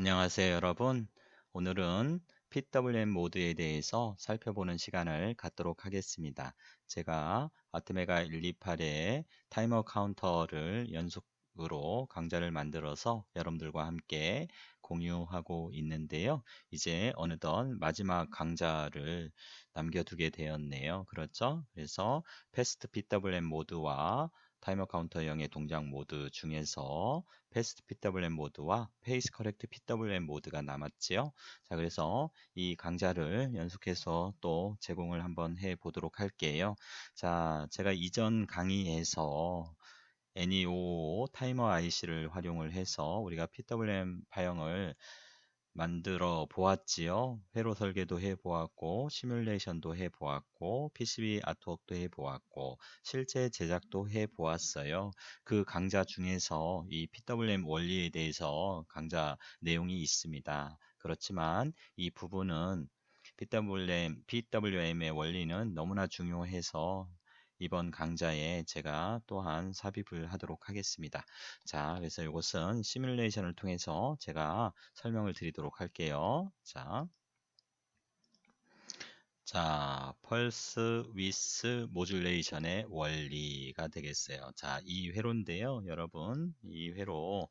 안녕하세요, 여러분. 오늘은 PWM 모드에 대해서 살펴보는 시간을 갖도록 하겠습니다. 제가 아트메가 128의 타이머 카운터를 연속으로 강좌를 만들어서 여러분들과 함께 공유하고 있는데요. 이제 어느덧 마지막 강좌를 남겨두게 되었네요. 그렇죠? 그래서 패스트 PWM 모드와 타이머 카운터 0의 동작 모드 중에서 패스트 PWM 모드와 페이스 커렉트 PWM 모드가 남았지요. 자, 그래서 이 강좌를 연속해서 또 제공을 한번 해 보도록 할게요. 자, 제가 이전 강의에서 NEO 타이머 IC를 활용을 해서 우리가 PWM 파형을 만들어 보았지요. 회로 설계도 해 보았고, 시뮬레이션도 해 보았고, PCB 아트웍도 해 보았고, 실제 제작도 해 보았어요. 그 강좌 중에서 이 PWM 원리에 대해서 강좌 내용이 있습니다. 그렇지만 이 부분은 PWM의 원리는 너무나 중요해서 이번 강좌에 제가 또한 삽입을 하도록 하겠습니다. 자, 그래서 이것은 시뮬레이션을 통해서 제가 설명을 드리도록 할게요. 자, 펄스 위스 모듈레이션의 원리가 되겠어요. 자, 이 회로인데요, 여러분. 이 회로.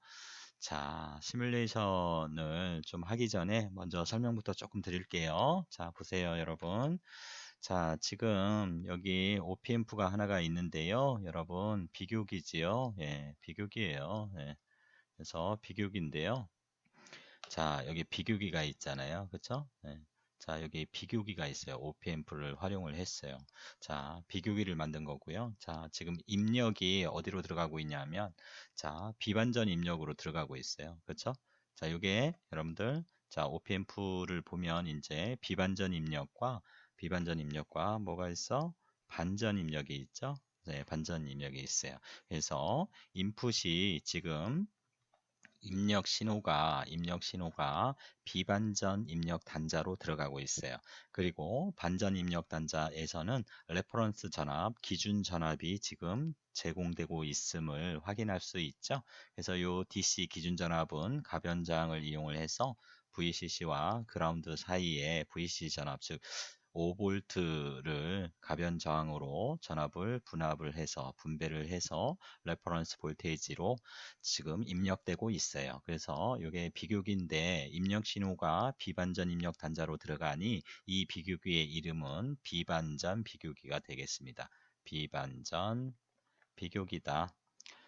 자, 시뮬레이션을 좀 하기 전에 먼저 설명부터 조금 드릴게요. 자, 보세요, 여러분. 자, 지금 여기 OPM프가 하나가 있는데요. 여러분, 비교기지요? 예, 비교기예요. 예. 그래서 비교기인데요. 자, 여기 비교기가 있잖아요. 그쵸? 네. 자, 여기 비교기가 있어요. OPM프를 활용을 했어요. 자, 비교기를 만든 거고요. 자, 지금 입력이 어디로 들어가고 있냐면, 자, 비반전 입력으로 들어가고 있어요. 그쵸? 자, 요게 여러분들, 자, OPM프를 보면 이제 비반전 입력과 뭐가 있어? 반전 입력이 있죠? 네, 반전 입력이 있어요. 그래서 인풋이 지금 입력 신호가 비반전 입력 단자로 들어가고 있어요. 그리고 반전 입력 단자에서는 레퍼런스 전압, 기준 전압이 지금 제공되고 있음을 확인할 수 있죠. 그래서 이 DC 기준 전압은 가변장을 이용을 해서 VCC와 그라운드 사이에 VCC 전압, 즉 5V를 가변 저항으로 전압을 분압을 해서 분배를 해서 레퍼런스 볼테이지로 지금 입력되고 있어요. 그래서 이게 비교기인데 입력 신호가 비반전 입력 단자로 들어가니 이 비교기의 이름은 비반전 비교기가 되겠습니다. 비반전 비교기다.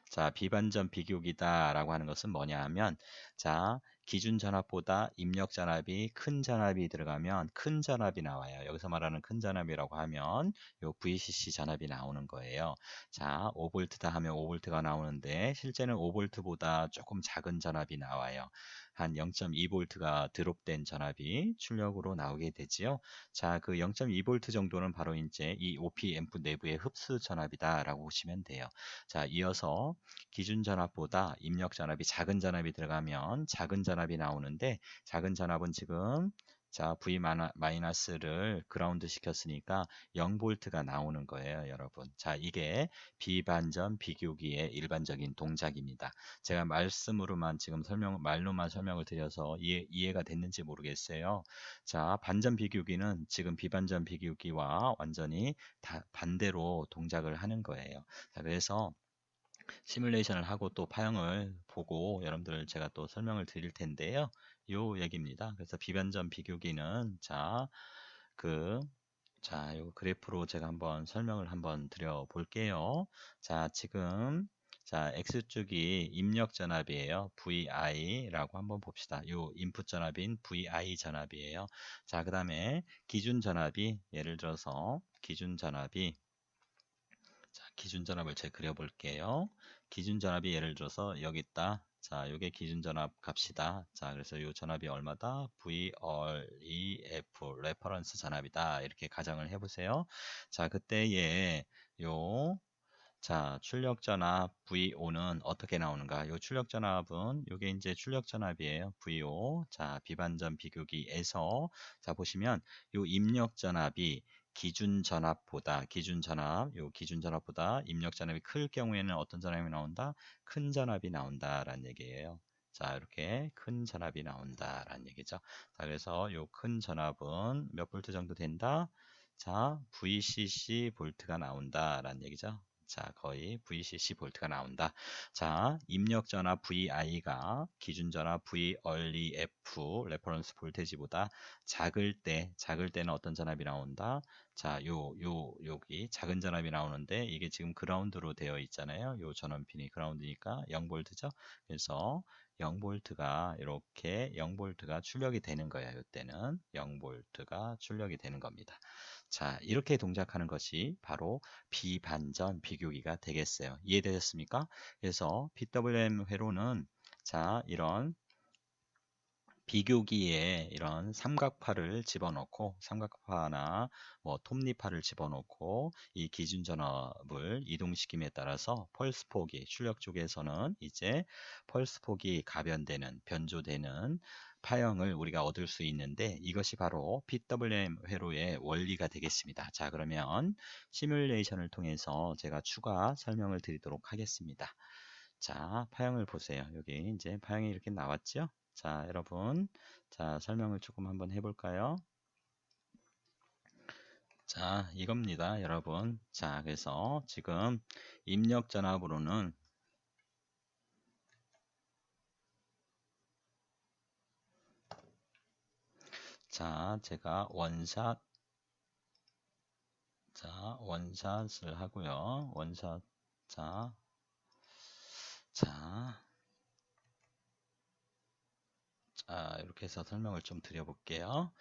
자, 비반전 비교기다 라고 하는 것은 뭐냐 하면, 자, 기준 전압보다 입력 전압이 큰 전압이 들어가면 큰 전압이 나와요. 여기서 말하는 큰 전압이라고 하면 요 VCC 전압이 나오는 거예요. 자, 5V다 하면 5V가 나오는데 실제는 5V보다 조금 작은 전압이 나와요. 한 0.2V가 드롭된 전압이 출력으로 나오게 되지요. 자, 그 0.2V 정도는 바로 이제 이 OP 앰프 내부의 흡수 전압이다라고 보시면 돼요. 자, 이어서 기준 전압보다 입력 전압이 작은 전압이 들어가면 작은 전압이 나오는데 작은 전압은 지금 자 V 마이너스를 그라운드 시켰으니까 0V가 나오는 거예요, 여러분. 자, 이게 비반전 비교기의 일반적인 동작입니다. 제가 말씀으로만 지금 말로만 설명을 드려서 이해가 됐는지 모르겠어요. 자, 반전 비교기는 지금 비반전 비교기와 완전히 반대로 동작을 하는 거예요. 자, 그래서 시뮬레이션을 하고 또 파형을 보고 여러분들 제가 또 설명을 드릴 텐데요. 요 얘기입니다. 그래서 비반전 비교기는 요 그래프로 제가 한번 설명을 한번 드려 볼게요. 자, 지금 자, X축이 입력 전압이에요. VI라고 한번 봅시다. 요 인풋 전압인 VI 전압이에요. 자, 그 다음에 기준 전압이 예를 들어서 기준 전압을 제가 그려볼게요. 기준 전압이 예를 들어서 여기 있다. 자, 요게 기준 전압 값이다. 자, 그래서 요 전압이 얼마다? VREF, 레퍼런스 전압이다. 이렇게 가정을 해보세요. 자, 그때에 출력 전압 VO는 어떻게 나오는가? 요 출력 전압은 요게 이제 출력 전압이에요. VO. 자, 비반전 비교기에서 자, 보시면 요 입력 전압이 기준 전압보다 입력 전압이 클 경우에는 어떤 전압이 나온다? 큰 전압이 나온다라는 얘기예요. 자, 이렇게 큰 전압이 나온다라는 얘기죠. 자, 그래서 요 큰 전압은 몇 볼트 정도 된다? 자, VCC 볼트가 나온다라는 얘기죠. 자, 거의 VCC 볼트가 나온다. 자, 입력 전압 VI가 기준 전압 V early F 레퍼런스 볼테지보다 작을 때는 어떤 전압이 나온다? 자, 여기 작은 전압이 나오는데 이게 지금 그라운드로 되어 있잖아요. 요 전원핀이 그라운드니까 0볼트죠. 그래서 0볼트가 이렇게 0볼트가 출력이 되는 거예요. 이때는 0볼트가 출력이 되는 겁니다. 자, 이렇게 동작하는 것이 바로 비반전 비교기가 되겠어요. 이해되셨습니까? 그래서 PWM 회로는 자, 이런 비교기에 이런 삼각파를 집어넣고 삼각파나 뭐 톱니파를 집어넣고 이 기준 전압을 이동시킴에 따라서 펄스 폭이 출력 쪽에서는 이제 펄스 폭이 가변되는 변조되는 파형을 우리가 얻을 수 있는데 이것이 바로 PWM 회로의 원리가 되겠습니다. 자, 그러면 시뮬레이션을 통해서 제가 추가 설명을 드리도록 하겠습니다. 자, 파형을 보세요. 여기 이제 파형이 이렇게 나왔죠? 자, 여러분. 자, 설명을 조금 한번 해볼까요? 자, 이겁니다, 여러분. 자, 그래서 지금 입력 전압으로는 자, 제가 원샷 자, 원샷을 하고요. 원샷 자, 자, 자, 이렇게 해서 설명을 좀 드려볼게요.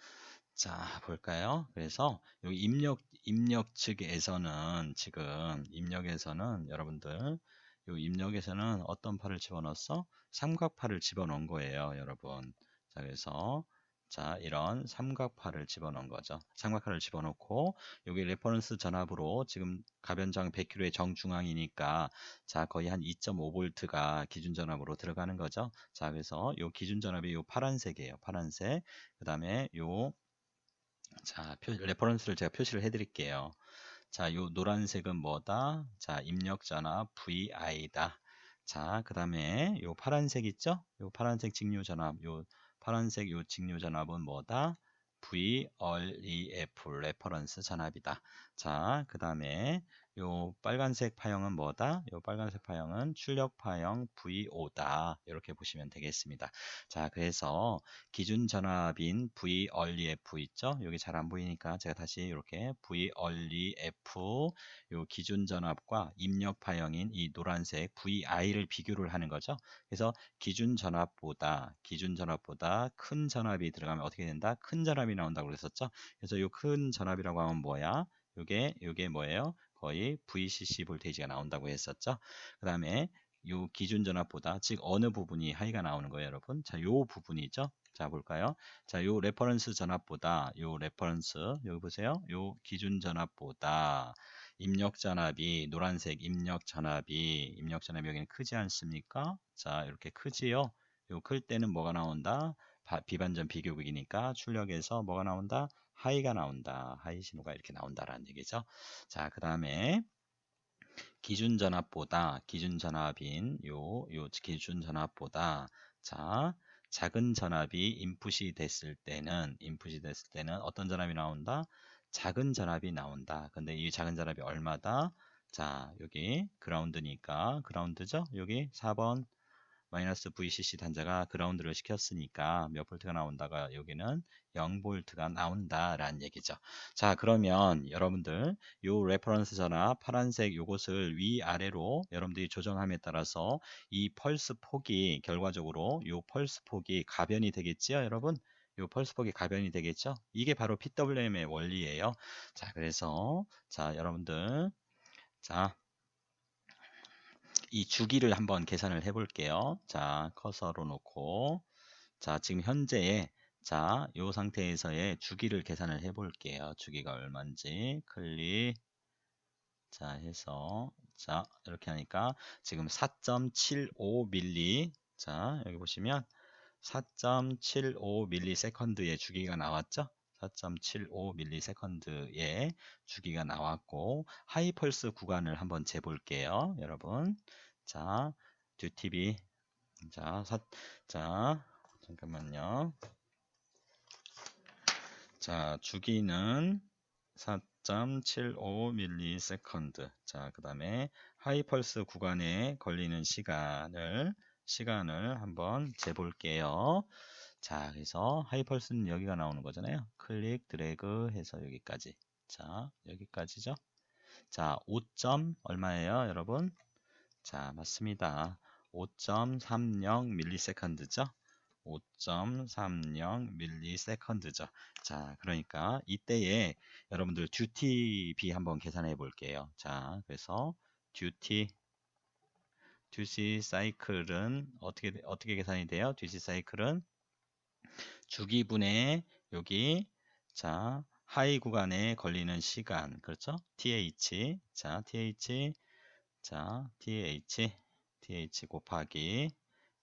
자, 볼까요? 그래서 여기 입력 측에서는 지금 입력에서는 여러분들 요 입력에서는 어떤 팔을 집어넣었어? 삼각파를 집어넣은 거예요, 여러분. 자, 그래서 자, 이런 삼각파를 집어넣은 거죠. 삼각파를 집어넣고 여기 레퍼런스 전압으로 지금 가변장 100kg의 정중앙이니까 자, 거의 한 2.5V가 기준 전압으로 들어가는 거죠. 자, 그래서 요 기준 전압이 요 파란색이에요. 파란색. 그다음에 요 자, 레퍼런스를 제가 표시를 해드릴게요. 자, 요 노란색은 뭐다? 자, 입력 전압 VI다. 자, 그 다음에 요 파란색 있죠? 요 파란색 직류 전압, 요 파란색 요 직류 전압은 뭐다? VREF 레퍼런스 전압이다. 자, 그 다음에 요 빨간색 파형은 뭐다? 요 빨간색 파형은 출력 파형 VO다. 이렇게 보시면 되겠습니다. 자, 그래서 기준 전압인 VERF 있죠? 여기 잘 안 보이니까 제가 다시 이렇게 VERF 요 기준 전압과 입력 파형인 이 노란색 VI를 비교를 하는 거죠. 그래서 기준 전압보다 큰 전압이 들어가면 어떻게 된다? 큰 전압이 나온다고 그랬었죠. 그래서 이 큰 전압이라고 하면 뭐야? 요게 뭐예요? 거의 VCC 볼테이지가 나온다고 했었죠. 그 다음에 요 기준 전압보다 즉 어느 부분이 하이가 나오는 거예요, 여러분? 자, 요 부분이죠. 자, 볼까요? 자, 요 레퍼런스 전압보다 요 레퍼런스 여기 보세요. 요 기준 전압보다 입력 전압이 노란색 입력 전압이 여기는 크지 않습니까? 자, 이렇게 크지요. 요 클 때는 뭐가 나온다? 비반전 비교극이니까 출력에서 뭐가 나온다? 하이가 나온다. 하이 신호가 이렇게 나온다라는 얘기죠. 자, 그 다음에 기준 전압인 요 기준 전압보다 자, 작은 전압이 인풋이 됐을 때는 어떤 전압이 나온다? 작은 전압이 나온다. 근데 이 작은 전압이 얼마다? 자, 여기 그라운드니까 그라운드죠? 여기 4번 마이너스 VCC 단자가 그라운드를 시켰으니까 몇 볼트가 나온다가 여기는 0볼트가 나온다라는 얘기죠. 자, 그러면 여러분들 요 레퍼런스 전압 파란색 요것을 위아래로 여러분들이 조정함에 따라서 이 펄스 폭이 결과적으로 요 펄스 폭이 가변이 되겠지요, 여러분? 요 펄스 폭이 가변이 되겠죠? 이게 바로 PWM의 원리예요. 자, 그래서 자, 여러분들 자, 이 주기를 한번 계산을 해 볼게요. 자, 커서로 놓고 자, 지금 현재의 자, 요 상태에서의 주기를 계산을 해 볼게요. 주기가 얼마인지 클릭 자, 해서 자, 이렇게 하니까 지금 4.75밀리 자, 여기 보시면 4.75ms의 주기가 나왔죠? 4.75ms의 주기가 나왔고 하이펄스 구간을 한번 재볼게요, 여러분. 자, 듀티비 자, 자, 잠깐만요. 자, 주기는 4.75ms. 자, 그 다음에 하이펄스 구간에 걸리는 시간을 한번 재볼게요. 자, 그래서 하이펄스는 여기가 나오는 거잖아요. 클릭, 드래그 해서 여기까지. 자, 여기까지죠. 자, 5점 얼마예요, 여러분? 자, 맞습니다. 5.30ms죠. 5.30ms죠. 자, 그러니까 이때에 여러분들 듀티비 한번 계산해 볼게요. 자, 그래서 듀티 사이클은 어떻게 계산이 돼요? 듀티 사이클은 주기분의 여기 자, 하이 구간에 걸리는 시간. 그렇죠? TH. 자, TH. 자, TH 곱하기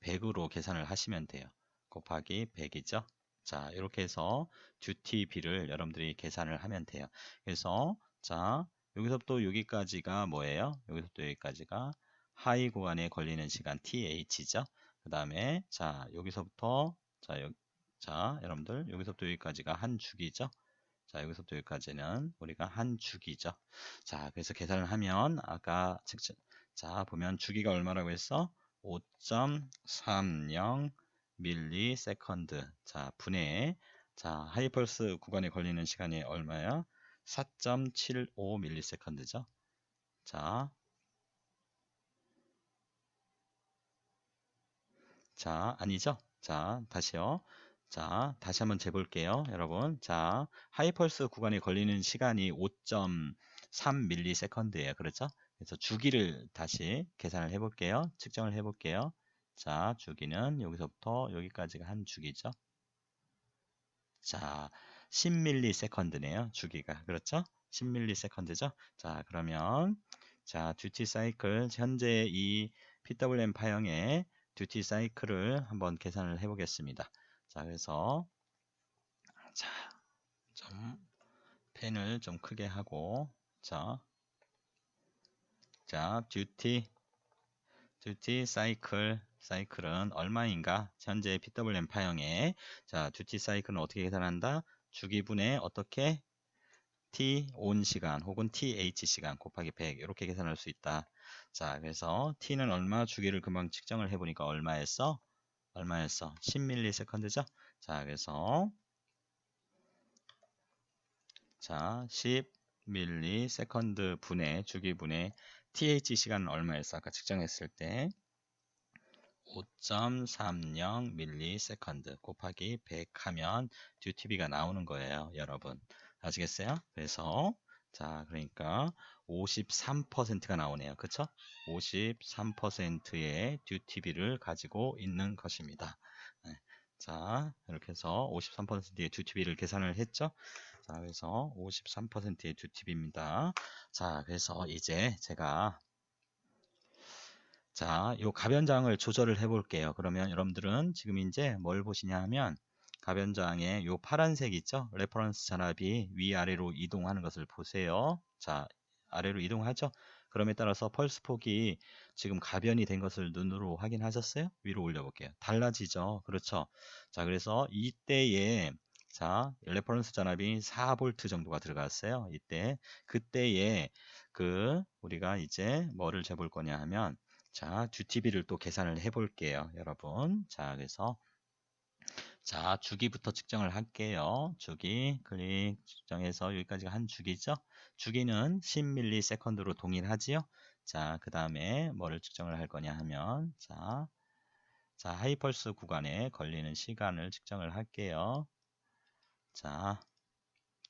100으로 계산을 하시면 돼요. 곱하기 100이죠. 자, 이렇게 해서 듀티비를 여러분들이 계산을 하면 돼요. 그래서 자, 여기서부터 여기까지가 뭐예요? 여기서부터 여기까지가 하이 구간에 걸리는 시간 TH죠. 그 다음에 자, 여기서부터 자, 여러분들 여기서부터 여기까지가 한 주기죠. 자, 여기서부터 여기까지는 우리가 한 주기죠. 자, 그래서 계산을 하면 아까 자, 보면 주기가 얼마라고 했어? 5.30 밀리세컨드. 자, 분의 자, 하이펄스 구간에 걸리는 시간이 얼마야? 4.75 밀리세컨드죠. 자, 아니죠? 자, 다시요. 자, 다시 한번 재볼게요, 여러분. 자, 하이펄스 구간에 걸리는 시간이 5.3ms예요. 그렇죠? 그래서 주기를 다시 계산을 해볼게요. 측정을 해볼게요. 자, 주기는 여기서부터 여기까지가 한 주기죠. 자, 10ms네요. 주기가. 그렇죠? 10ms죠? 자, 그러면 자, 듀티 사이클 현재 이 PWM 파형의 듀티 사이클을 한번 계산을 해 보겠습니다. 자, 그래서 자, 좀 펜을 좀 크게 하고 자, 듀티 사이클은 얼마인가? 현재 PWM 파형의 자, 듀티 사이클은 어떻게 계산한다? 주기분에 어떻게 t 온 시간 혹은 th 시간 곱하기 100 이렇게 계산할 수 있다. 자, 그래서 t는 얼마 주기를 금방 측정을 해보니까 얼마였어? 10ms죠? 자, 그래서 자, 10ms 분의 주기분의 th 시간은 얼마였어? 아까 측정했을 때 5.30ms 곱하기 100 하면 듀티비가 나오는 거예요, 여러분. 아시겠어요? 그래서 자, 그러니까 53%가 나오네요. 그쵸? 53%의 듀티비를 가지고 있는 것입니다. 네. 자, 이렇게 해서 53%의 듀티비를 계산을 했죠? 자, 그래서 53%의 듀티비입니다. 자, 그래서 이제 제가 자, 요 가변장을 조절을 해 볼게요. 그러면 여러분들은 지금 이제 뭘 보시냐 하면 가변장에 요 파란색 있죠? 레퍼런스 잔압이 위아래로 이동하는 것을 보세요. 자, 아래로 이동하죠? 그럼에 따라서 펄스 폭이 지금 가변이 된 것을 눈으로 확인하셨어요? 위로 올려볼게요. 달라지죠? 그렇죠? 자, 그래서 이때에 자, 레퍼런스 잔압이 4V 정도가 들어갔어요. 그때에 우리가 이제 뭐를 재볼 거냐 하면 자, 듀티비를 또 계산을 해 볼게요, 여러분. 자, 그래서 자, 주기부터 측정을 할게요. 주기 클릭 측정해서 여기까지가 한 주기죠. 주기는 10ms로 동일하지요. 자, 그 다음에 뭐를 측정을 할 거냐 하면 자, 하이펄스 구간에 걸리는 시간을 측정을 할게요. 자,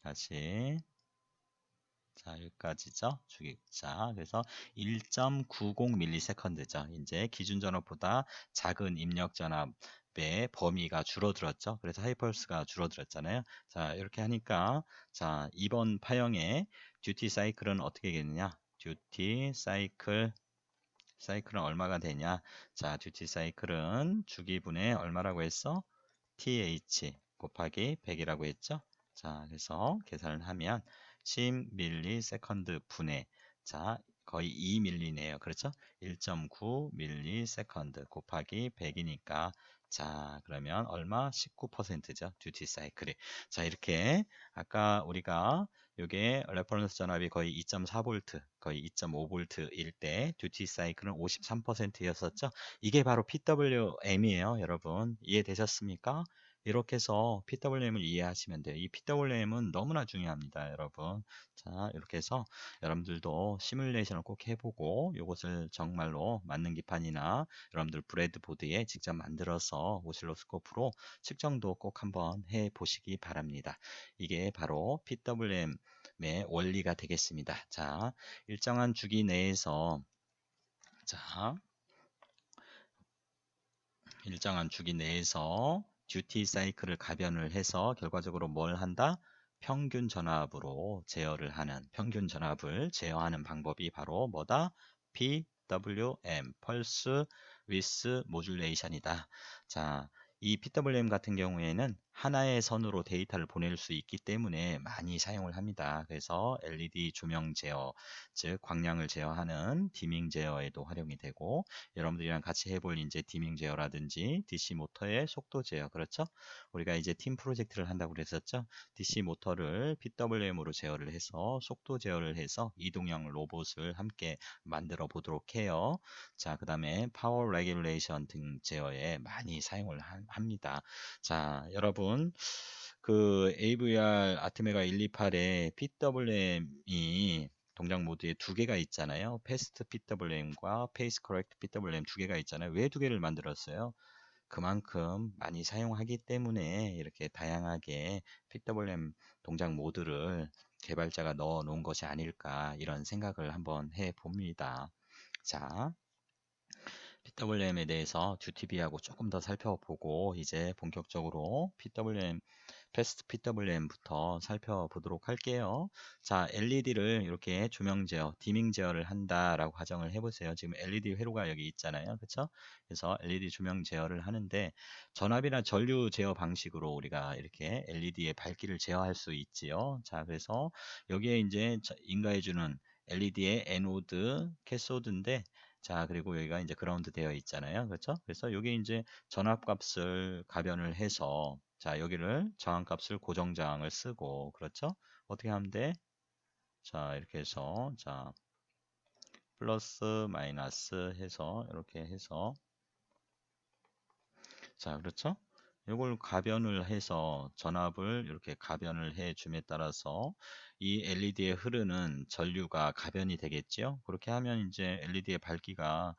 다시 자, 여기까지죠. 주기자. 그래서 1.90ms죠. 이제 기준 전압보다 작은 입력 전압의 범위가 줄어들었죠. 그래서 하이펄스가 줄어들었잖아요. 자, 이렇게 하니까 자, 이번 파형의 듀티 사이클은 어떻게 되느냐? 듀티 사이클은 얼마가 되냐? 자, 듀티 사이클은 주기분의 얼마라고 했어? TH 곱하기 100이라고 했죠. 자, 그래서 계산을 하면 10ms 분의 자, 거의 2밀리네요. 그렇죠? 1.9ms 곱하기 100이니까 자, 그러면 얼마? 19%죠. 듀티 사이클이. 자, 이렇게 아까 우리가 요게 레퍼런스 전압이 거의 2.4V, 거의 2.5V일 때 듀티 사이클은 53%였었죠. 이게 바로 PWM이에요, 여러분. 이해되셨습니까? 이렇게 해서 PWM을 이해하시면 돼요. 이 PWM은 너무나 중요합니다, 여러분. 자, 이렇게 해서 여러분들도 시뮬레이션을 꼭 해보고 이것을 정말로 맞는 기판이나 여러분들 브레드보드에 직접 만들어서 오실로스코프로 측정도 꼭 한번 해보시기 바랍니다. 이게 바로 PWM의 원리가 되겠습니다. 자, 일정한 주기 내에서 자, 일정한 주기 내에서 듀티 사이클을 가변을 해서 결과적으로 뭘 한다? 평균 전압으로 제어를 하는, 평균 전압을 제어하는 방법이 바로 뭐다? PWM, Pulse Width Modulation이다. 자, 이 PWM 같은 경우에는 하나의 선으로 데이터를 보낼 수 있기 때문에 많이 사용을 합니다. 그래서 LED 조명 제어, 즉 광량을 제어하는 디밍 제어에도 활용이 되고, 여러분들이랑 같이 해볼 이제 디밍 제어라든지 DC 모터의 속도 제어, 그렇죠? 우리가 이제 팀 프로젝트를 한다고 그랬었죠? DC 모터를 PWM으로 제어를 해서 속도 제어를 해서 이동형 로봇을 함께 만들어 보도록 해요. 자, 그 다음에 파워 레귤레이션 등 제어에 많이 사용을 합니다. 자, 여러분, 그 AVR 아트메가 128에 PWM이 동작 모드에 두 개가 있잖아요. 패스트 PWM과 페이스 커렉트 PWM 두 개가 있잖아요. 왜 두 개를 만들었어요? 그만큼 많이 사용하기 때문에 이렇게 다양하게 PWM 동작 모드를 개발자가 넣어 놓은 것이 아닐까 이런 생각을 한번 해 봅니다. 자, PWM에 대해서 듀티비하고 조금 더 살펴보고 이제 본격적으로 PWM 패스트 PWM부터 살펴보도록 할게요. 자, LED를 이렇게 조명 제어, 디밍 제어를 한다라고 가정을 해보세요. 지금 LED 회로가 여기 있잖아요. 그렇죠? 그래서 LED 조명 제어를 하는데 전압이나 전류 제어 방식으로 우리가 이렇게 LED의 밝기를 제어할 수 있지요. 자, 그래서 여기에 이제 인가해주는 LED의 에노드, 캐소드인데 자, 그리고 여기가 이제 그라운드 되어 있잖아요. 그렇죠? 그래서 여기 이제 전압값을 가변을 해서 자, 여기를 저항값을 고정저항을 쓰고 그렇죠? 어떻게 하면 돼? 자, 이렇게 해서 자, 플러스 마이너스 해서 이렇게 해서 자, 그렇죠? 이걸 가변을 해서 전압을 이렇게 가변을 해 줌에 따라서 이 LED에 흐르는 전류가 가변이 되겠죠? 그렇게 하면 이제 LED의 밝기가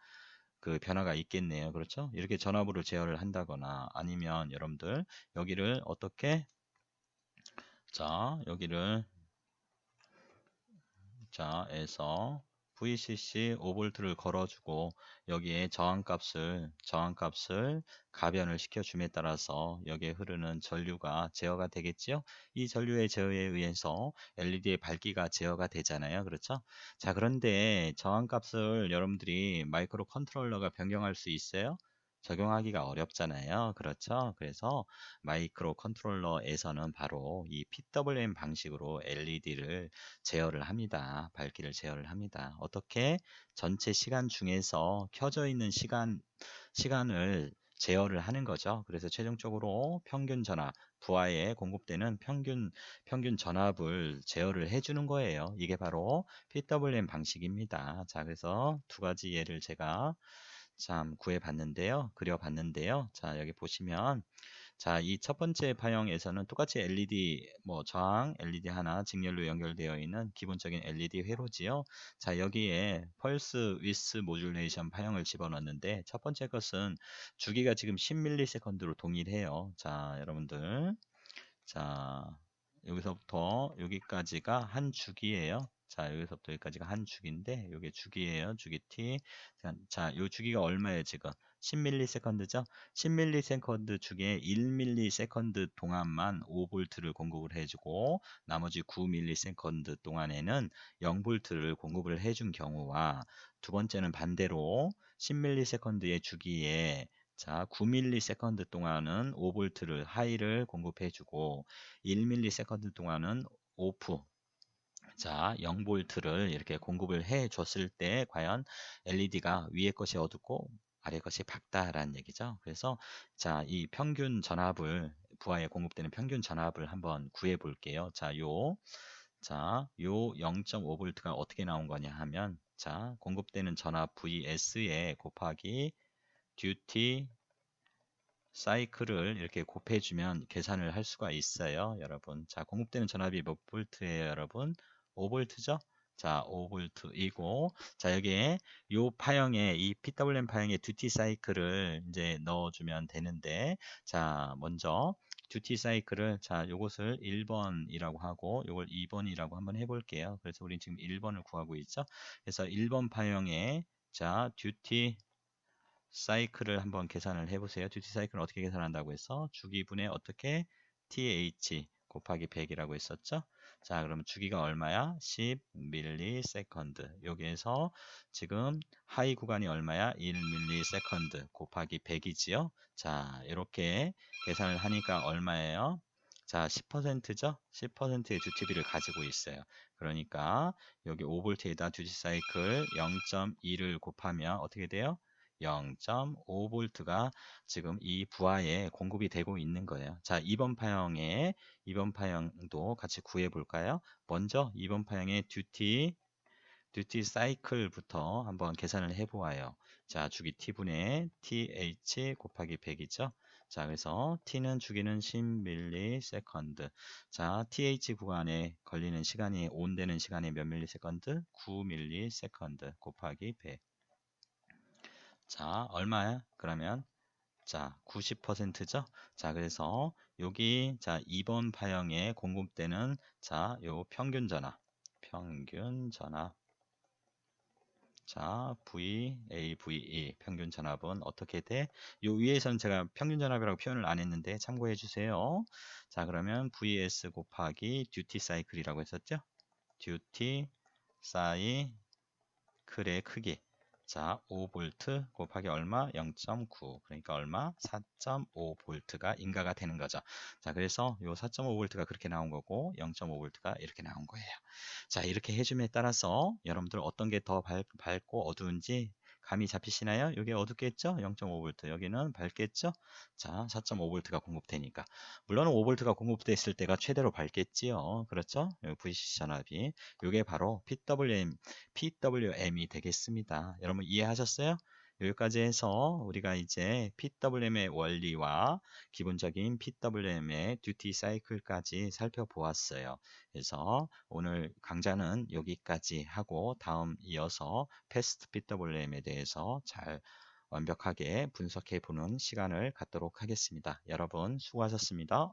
그 변화가 있겠네요. 그렇죠? 이렇게 전압으로 제어를 한다거나 아니면 여러분들 여기를 어떻게 자, 여기를 자, 에서 VCC 5V를 걸어주고 여기에 저항값을 가변을 시켜줌에 따라서 여기에 흐르는 전류가 제어가 되겠지요. 이 전류의 제어에 의해서 LED의 밝기가 제어가 되잖아요. 그렇죠? 자, 그런데 저항값을 여러분들이 마이크로 컨트롤러가 변경할 수 있어요? 적용하기가 어렵잖아요. 그렇죠? 그래서 마이크로 컨트롤러에서는 바로 이 PWM 방식으로 LED를 제어를 합니다. 밝기를 제어를 합니다. 어떻게? 전체 시간 중에서 켜져 있는 시간을 제어를 하는 거죠. 그래서 최종적으로 평균 전압, 부하에 공급되는 평균 전압을 제어를 해주는 거예요. 이게 바로 PWM 방식입니다. 자, 그래서 두 가지 예를 제가 참 구해봤는데요. 그려봤는데요. 자, 여기 보시면 자, 이 첫 번째 파형에서는 똑같이 LED 뭐 저항 LED 하나 직렬로 연결되어 있는 기본적인 LED 회로지요. 자, 여기에 펄스 위스 모듈레이션 파형을 집어넣었는데 첫 번째 것은 주기가 지금 10ms로 동일해요. 자, 여러분들. 자, 여기서부터 여기까지가 한 주기예요. 자, 여기서부터 여기까지가 한 주기인데 이게 주기예요. 주기 t. 자, 요 주기가 얼마예요, 지금? 10ms죠? 10ms 중에 1ms 동안만 5V를 공급을 해주고 나머지 9ms 동안에는 0V를 공급을 해준 경우와 두 번째는 반대로 10ms의 주기에 자, 9ms 동안은 5V를 하이를 공급해주고 1ms 동안은 오프 자, 0볼트를 이렇게 공급을 해 줬을 때 과연 LED가 위에 것이 어둡고 아래 것이 밝다라는 얘기죠. 그래서 자, 이 평균 전압을 부하에 공급되는 평균 전압을 한번 구해 볼게요. 요 0.5볼트가 어떻게 나온 거냐 하면 자, 공급되는 전압 VS에 곱하기 듀티 사이클을 이렇게 곱해주면 계산을 할 수가 있어요, 여러분. 자, 공급되는 전압이 몇 볼트예요, 여러분? 5볼트죠? 자, 5볼트이고, 자, 여기에 요 파형에, 이 PWM 파형에 듀티 사이클을 이제 넣어주면 되는데, 자, 먼저 듀티 사이클을, 자, 요것을 1번이라고 하고, 요걸 2번이라고 한번 해볼게요. 그래서 우린 지금 1번을 구하고 있죠? 그래서 1번 파형에, 자, 듀티 사이클을 한번 계산을 해보세요. 듀티 사이클은 어떻게 계산한다고 해서 주기분에 어떻게 TH 곱하기 100이라고 했었죠. 자, 그러면 주기가 얼마야? 10ms. 여기에서 지금 하이 구간이 얼마야? 1ms 곱하기 100이지요. 자, 이렇게 계산을 하니까 얼마예요? 자, 10%죠? 10%의 듀티비를 가지고 있어요. 그러니까 여기 5볼트에다 듀티 사이클 0.2를 곱하면 어떻게 돼요? 0.5볼트가 지금 이 부하에 공급이 되고 있는 거예요. 자, 2번 파형도 같이 구해 볼까요? 먼저 2번 파형의 듀티 사이클부터 한번 계산을 해 보아요. 자, 주기 t분의 th 곱하기 100이죠. 자, 그래서 t는 주기는 10ms. 자, th 구간에 걸리는 시간이 온 되는 시간이 몇 밀리세컨드? 9ms 곱하기 100. 자, 얼마야? 그러면 자, 90%죠? 자, 그래서 여기 자, 2번 파형에 공급되는 자, 요 평균 전압. 자, VAVE 평균 전압은 어떻게 돼? 요 위에서는 제가 평균 전압이라고 표현을 안 했는데 참고해 주세요. 자, 그러면 VS 곱하기 듀티 사이클이라고 했었죠? 듀티 사이클의 크기. 자, 5볼트 곱하기 얼마? 0.9. 그러니까 얼마? 4.5볼트가 인가가 되는 거죠. 자, 그래서 요 4.5볼트가 그렇게 나온 거고 0.5볼트가 이렇게 나온 거예요. 자, 이렇게 해줌에 따라서 여러분들 어떤 게 더 밝고 어두운지 감이 잡히시나요? 여기 어둡겠죠? 0.5볼트. 여기는 밝겠죠? 자, 4.5볼트가 공급되니까. 물론 5볼트가 공급됐을 때가 최대로 밝겠지요. 그렇죠? 여기 VCC 전압이. 이게 바로 PWM이 되겠습니다. 여러분 이해하셨어요? 여기까지 해서 우리가 이제 PWM의 원리와 기본적인 PWM의 듀티 사이클까지 살펴보았어요. 그래서 오늘 강좌는 여기까지 하고 다음 이어서 패스트 PWM에 대해서 잘 완벽하게 분석해 보는 시간을 갖도록 하겠습니다. 여러분 수고하셨습니다.